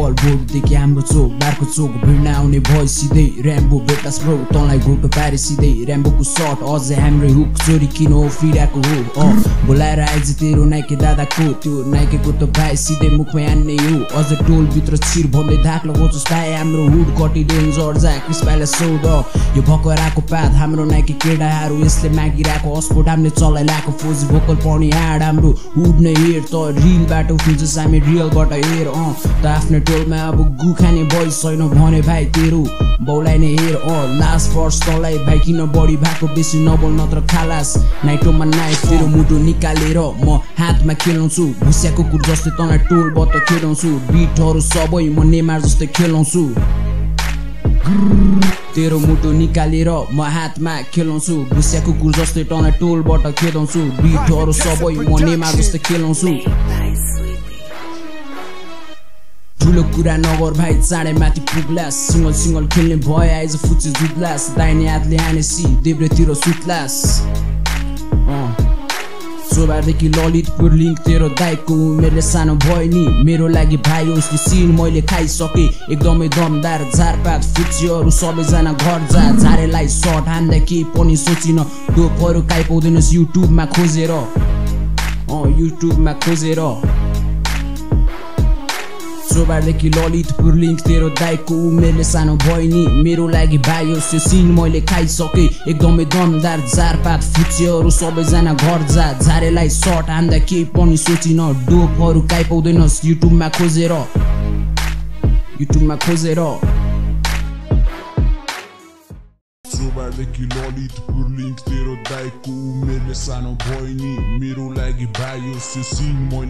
पल बोर्डदेखि हाम्रो चोक बारको चोक भिड्न आउने भए सिधै र्याम्बो बेटास ब्रो तँलाई घोटो पारे सिधै र्याम्बोको सर्ट अझै हाम्रै हुक चोरी किन हो फिराको हो बोलाएर आइज तेरो नाइके दादाको त्यो नाइकेको त भाइ सिधै मुखमै हान्ने हो अझ टोलभित्र छिर भन्दै धाक लगाउँछस् भाइ हाम्रो हुड कति डेन्जर जा क्रिस्पालाई सोध यो भकराको पात हाम्रो नाइके केटाहरू यसले मागिरहेको अस्पोट हामीले चलाइरहेको फौजी भोकल पाउने हाड हाम्रो हुड नै हेर त रिलबाट उठ्न्छस् हामी रियलबाट हेर त आफ्नो टोलमा अब गु खाने बोइस छैन भने भाइ तेरो बौलाइने हेर लास्ट फर्स्ट तँलाई भाइ किन बढी भएको बेसी नबोल नत्र खालास नाइटोमा नाइफ तेरो मुटु निकालेर म हातमा खेलाउँछु भुस्या कुकुर जस्तै तँलाई टोलबाट खेलाउँछु बिटहरू सबै म नेमार जस्तै खेलाउँछु तेरो मुटु निकालेर म हातमा खेलाउँछु भुस्या कुकुर जस्तै तँलाई टोलबाट खेलाउँछु बिटहरू सबै म नेमार जस्तै खेलाउँछु ठुलो कुरा नगर भाइ चाँडै माथि पुग्लास सिङ्गल सिङ्गल खेल्ने भए आइज फुच्चे जुत्लास दाहिने हातले हानेसी देब्रेतिर सुत्लास सोबारदेखि ललितपुर लिङ्क तेरो दाइको उमेरले सानो भयो नि मेरो लागि भाइ उसको सिन मैले खाइसकेँ एकदमै दमदार झारपात फुच्चीहरू सबैजना घर जा झारेलाई सर्ट हान्दा केही पनि सोचिन डोपहरू काहीँ पाउँदैनस् युट्युबमा खोजेर युट्युबमा खोजेर सोबारदेखि ललितपुर लिङ्क तेरो दाइको उमेरले सानो भयो नि मेरो लागि भाइ त्यो सिन मैले खाइसकेँ एकदमै दमदार झारपात फुच्चीहरू सबैजना घर जा झारेलाई सर्ट हान्दा केही पनि सोचिन डोपहरू काहीँ पाउँदैनस् युट्युबमा खोजेर सोबारदेखि ललितपुर लिङ्क तेरो दाइको उमेरले सानो भयो नि मेरो लागि भाइ त्यो सिन मैले